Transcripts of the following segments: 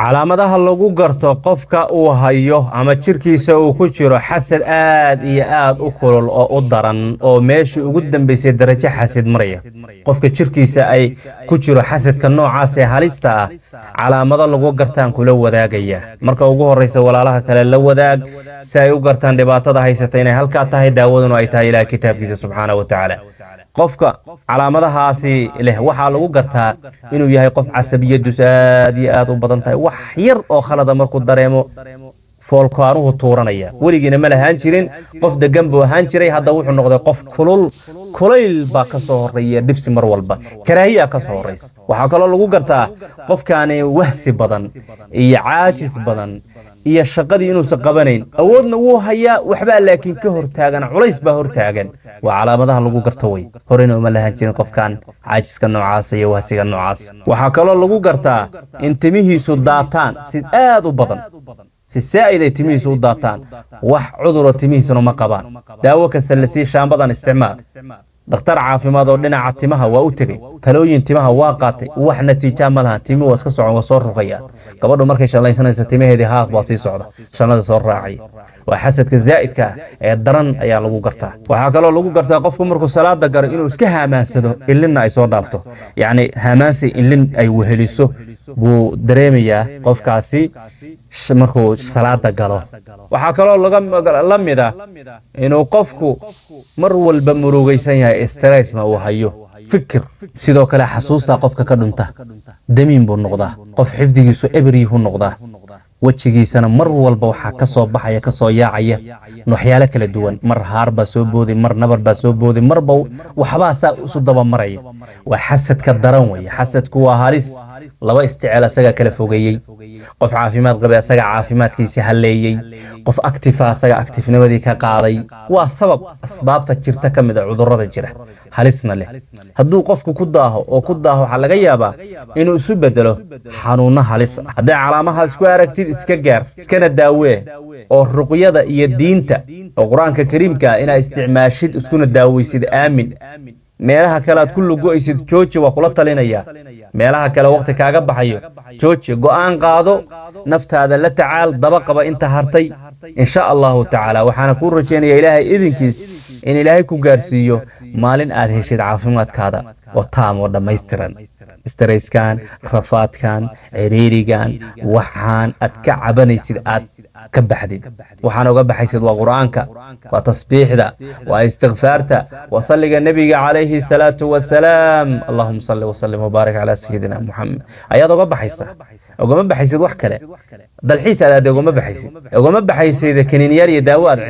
calaamadaha lagu garto qofka uu hayo ama jirkiisa uu ku jiro xasad aad iyo aad u kulul oo u daran oo meeshii ugu dambeysay darajo xasad maraya qofka jirkiisa ay ku jiro xasadka noocaas ee halista ah calaamado lagu gartaan kula wadaagaya marka ugu horeysa walaalaha kale la wadaag si ay u gartaan dhibaatada haysata inay halka tahay daawaduna ay tahay ilaahay kitaabkiisa subxaanahu wa ta'ala qofka calaamadahaasi leh waxa lagu gartaa inuu yahay qof casabiyadu aad iyo aad u badan tahay wax yar oo khalada markuu dareemo foolkaanuhu tuuranaya weligiina ma lahaan jirin qof degan buu ahaan jiray hadda wuxuu noqday qof kulayl baa ka soo horeeya dibsi mar walba karaahiya ka soo horeysa waxa kale lagu gartaa qofkaani wahsi badan iyo caajis badan iyo shaqadii inuu qabanayn awoodna wuu hayaa waxba laakiin ka hortaagan culays baa hortaagan waa calaamadaha lagu garto way horena uma lahan jirin qofkan caajiska noocaas iyo wahsiga noocaas waxa kale lagu gartaa in timihiisu daataan si aad u badan si saa'id ay timihiisu u daataan wax cudur timihiisuna ma qabaan daawo kasta la sii shaambadan isticmaal dhakhtar caafimaad oo dhinaca timaha waa u tagay talooyin timaha waa qaatay wax natiijo ma laha timi waa iska socon waa soo ruqaya gabadhu markay shalaysanayso timaheedii haaf baa sii socda shanada soo raacay waa xasadka zaa'idka ee daran ayaa lagu gartaa waxa kale lagu gartaa qofku markuu salaada garo inuu iska haamaansado ilina ay soo dhaafto yaani haamaansi ilin ay weheliso buu dareemayaa qofkaasi markuu salaada galo waxa kale la mid ah inuu qofku mar walba murugaysan yahay stressna uu hayo fikir sidoo kale xasuusta qofka ka dhunta damiin buu noqdaa qof xifdigiisu ebriihu noqdaa wajigiisana mar walba waxa ka soo baxaya ka soo yaacaya waxyaalo kala duwan mar haar baa soo booday mar nabar baa soo booday marba waxba saa isu daba maraya waa xasadka daran way xasadku waa halis laba isticmaal asaga kala fogeeyay qof caafimaad qaba asaga caafimaadkiisa haleeyay qof active asaga activenimadi ka qaaday waa sabab asbaabta jirta kamid ah cudurrada jira halisna leh hadduu qofku ku daaho waxa laga yaabaa inuu isu bedelo xanuuno halis haddii calaamadaha isku aragtid iska gaar iskana daawee oo ruqyada iyo diinta oo quraanka kariimka ina isticmaashid iskuna daaweysid aamin meelaha kale aad ku lugoysid jooji waa kula talinaya meelaha kale waqti kaaga baxayo jooji go'aan qaado naftaada la tacaal daba qaba inta hartay insha Allah ta'ala waxaana ku rajeenayaa ilaahay idinkiis in ilaahay ku gaarsiiyo maalin aad heshid caafimaadkaada oo taam oo dhameystiran stresskan rafaadkan ciriirigan waxaan aad ka cabanaysid aad ka baxdid waxaan uga baxaysid waa quraanka waa tasbiixda waa istighfaarta waa salliga nabiga calayhi salaatu wasalaam allahumma salli wa sallim wa barik ala sayyidina muhammad ayaad uga baxaysid wax kale dalxiis aad ugama baxaysid kaniiniyar iyo daawo aad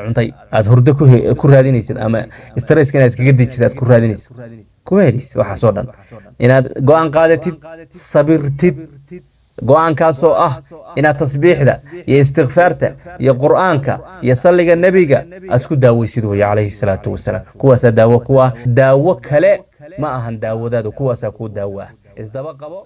cuntay aad hurdo ku raadinaysid ama stresska inaad iskaga dejisid aad ku raadinaysid kuweelis waxa soo dhan inaad go'aan qaadatid sabirtid go'aankaasoo ah inaad tasbiixda iyo istighfaarta iyo quraanka iyo salliga nabiga asku daawaysid way calayhi salaatu wasalaam kuwaas daawo kale ma ahan daawadaadu kuwaas ku daawa isdaba qabo